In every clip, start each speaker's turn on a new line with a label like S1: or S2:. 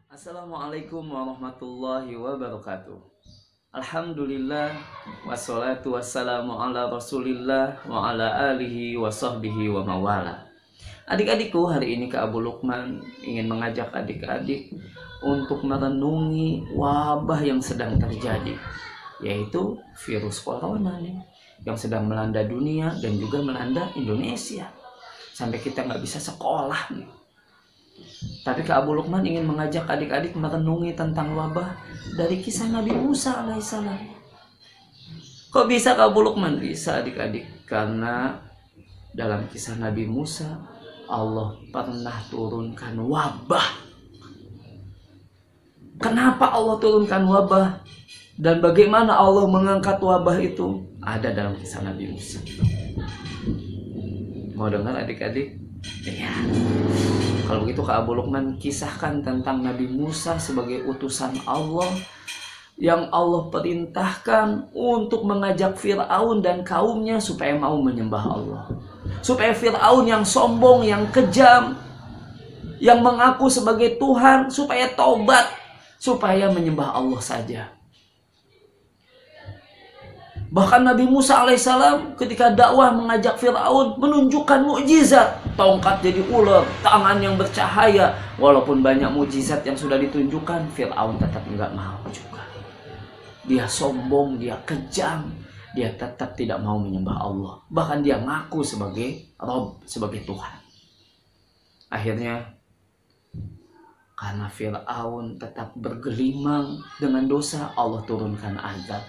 S1: Assalamualaikum warahmatullahi wabarakatuh. Alhamdulillah wassalatu wassalamu ala rasulillah wa ala alihi wa sahbihi wa mawala. Adik-adikku, hari ini Kak Abu Lukman ingin mengajak adik-adik untuk merenungi wabah yang sedang terjadi, yaitu virus corona nih, yang sedang melanda dunia dan juga melanda Indonesia. Sampai kita nggak bisa sekolah nih. Tapi Kak Abu Lukman ingin mengajak adik-adik merenungi tentang wabah dari kisah Nabi Musa alaihissalam. Kok bisa Kak Abu Lukman? Bisa adik-adik, karena dalam kisah Nabi Musa Allah pernah turunkan wabah. Kenapa Allah turunkan wabah? Dan bagaimana Allah mengangkat wabah itu? Ada dalam kisah Nabi Musa. Mau dengar adik-adik? Ya. Kalau begitu Kak Abu Lukman kisahkan tentang Nabi Musa sebagai utusan Allah yang Allah perintahkan untuk mengajak Fir'aun dan kaumnya supaya mau menyembah Allah. Supaya Fir'aun yang sombong, yang kejam, yang mengaku sebagai Tuhan, supaya taubat, supaya menyembah Allah saja. Bahkan Nabi Musa alaihissalam ketika dakwah mengajak Fir'aun menunjukkan mukjizat. Tongkat jadi ular, tangan yang bercahaya. Walaupun banyak mukjizat yang sudah ditunjukkan, Fir'aun tetap enggak mau juga. Dia sombong, dia kejam, dia tetap tidak mau menyembah Allah. Bahkan dia ngaku sebagai Rabb, sebagai Tuhan. Akhirnya karena Fir'aun tetap bergelimang dengan dosa, Allah turunkan azab.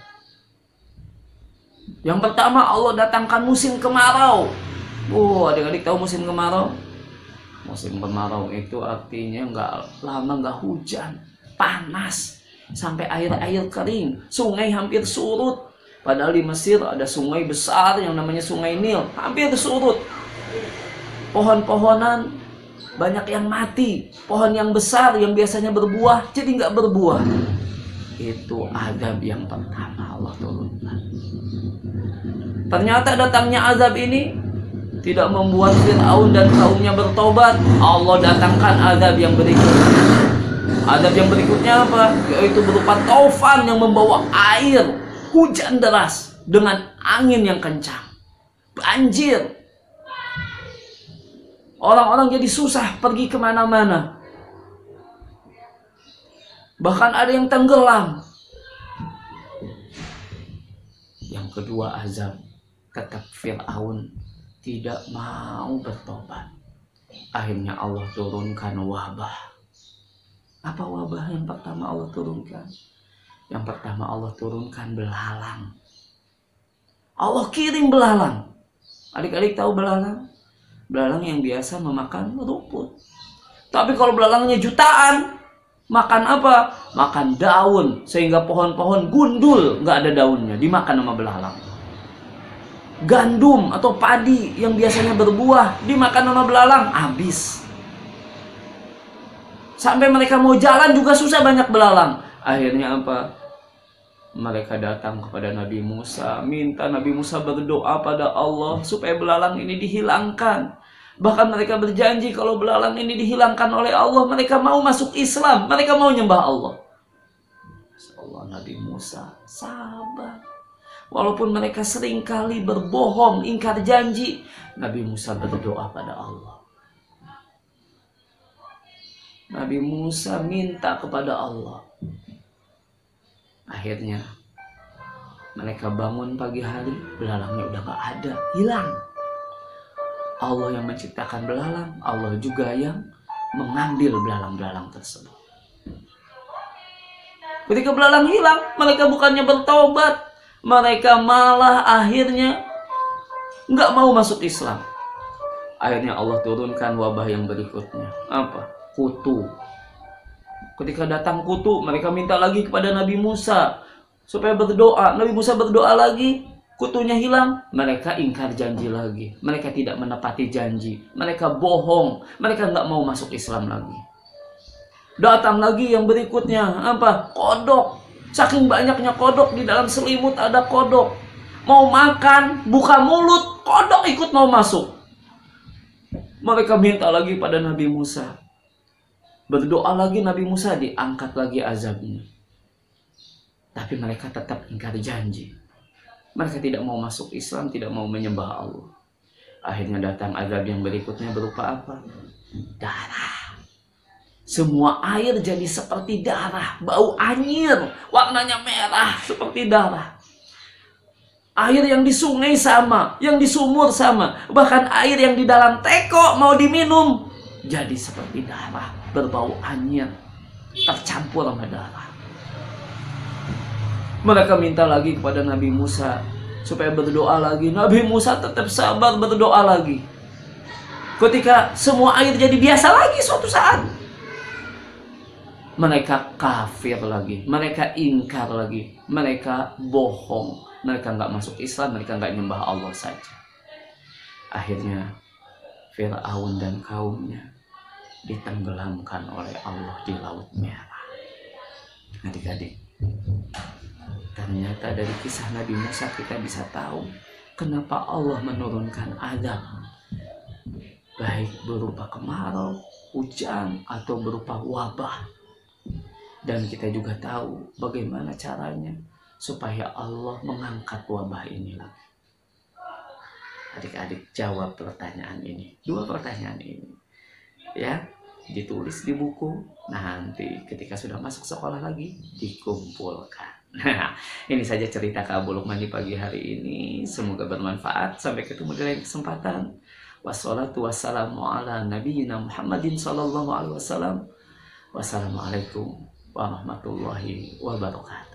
S1: Yang pertama, Allah datangkan musim kemarau. Adik-adik tahu musim kemarau? Musim kemarau itu artinya nggak lama nggak hujan, panas, sampai air-air kering, sungai hampir surut. Padahal di Mesir ada sungai besar yang namanya Sungai Nil, hampir surut. Pohon-pohonan banyak yang mati, pohon yang besar yang biasanya berbuah jadi nggak berbuah. Itu azab yang pertama Allah turunkan. Ternyata datangnya azab ini tidak membuat Fir'aun dan kaumnya bertobat. Allah datangkan azab yang berikutnya. Azab yang berikutnya apa? Yaitu berupa taufan yang membawa air, hujan deras dengan angin yang kencang, banjir. Orang-orang jadi susah pergi kemana-mana. Bahkan ada yang tenggelam. Yang kedua azab, tetap Fir'aun tidak mau bertobat. Akhirnya Allah turunkan wabah. Apa wabah yang pertama Allah turunkan? Yang pertama Allah turunkan belalang. Allah kirim belalang. Adik-adik tahu belalang? Belalang yang biasa memakan rumput. Tapi kalau belalangnya jutaan, makan apa? Makan daun. Sehingga pohon-pohon gundul, nggak ada daunnya, dimakan sama belalang. Gandum atau padi yang biasanya berbuah dimakan sama belalang, habis. Sampai mereka mau jalan juga susah, banyak belalang. Akhirnya apa? Mereka datang kepada Nabi Musa, minta Nabi Musa berdoa pada Allah supaya belalang ini dihilangkan. Bahkan mereka berjanji kalau belalang ini dihilangkan oleh Allah, mereka mau masuk Islam, mereka mau nyembah Allah. Allah, Nabi Musa sabar. Walaupun mereka seringkali berbohong, ingkar janji, Nabi Musa berdoa pada Allah. Nabi Musa minta kepada Allah. Akhirnya mereka bangun pagi hari, belalangnya udah gak ada, hilang. Allah yang menciptakan belalang, Allah juga yang mengambil belalang-belalang tersebut. Ketika belalang hilang, mereka bukannya bertobat, mereka malah akhirnya nggak mau masuk Islam. Akhirnya Allah turunkan wabah yang berikutnya. Apa? Kutu. Ketika datang kutu, mereka minta lagi kepada Nabi Musa supaya berdoa. Nabi Musa berdoa lagi, kutunya hilang. Mereka ingkar janji lagi. Mereka tidak menepati janji. Mereka bohong. Mereka nggak mau masuk Islam lagi. Datang lagi yang berikutnya. Apa? Kodok. Saking banyaknya kodok, di dalam selimut ada kodok. Mau makan, buka mulut, kodok ikut mau masuk. Mereka minta lagi pada Nabi Musa. Berdoa lagi Nabi Musa, diangkat lagi azabnya. Tapi mereka tetap ingkar janji. Mereka tidak mau masuk Islam, tidak mau menyembah Allah. Akhirnya datang azab yang berikutnya berupa apa? Darah. Semua air jadi seperti darah, bau anyir, warnanya merah seperti darah. Air yang di sungai sama, yang di sumur sama, bahkan air yang di dalam teko mau diminum jadi seperti darah, berbau anyir, tercampur sama darah. Mereka minta lagi kepada Nabi Musa supaya berdoa lagi. Nabi Musa tetap sabar berdoa lagi. Ketika semua air jadi biasa lagi suatu saat, mereka kafir lagi, mereka ingkar lagi, mereka bohong, mereka nggak masuk Islam, mereka nggak nyembah Allah saja. Akhirnya Fir'aun dan kaumnya ditenggelamkan oleh Allah di Laut Merah. Adik-adik, ternyata dari kisah Nabi Musa kita bisa tahu kenapa Allah menurunkan azab, baik berupa kemarau, hujan, atau berupa wabah. Dan kita juga tahu bagaimana caranya supaya Allah mengangkat wabah ini lagi. Adik-adik jawab pertanyaan ini, 2 pertanyaan ini, ya, ditulis di buku. Nanti ketika sudah masuk sekolah lagi dikumpulkan. Nah, ini saja cerita Kak Abu Lukman di pagi hari ini. Semoga bermanfaat. Sampai ketemu di lain kesempatan. Wassalatu wassalamu ala nabiyyina Muhammadin sallallahu alaihi wasallam. Wassalamualaikum warahmatullahi wabarakatuh.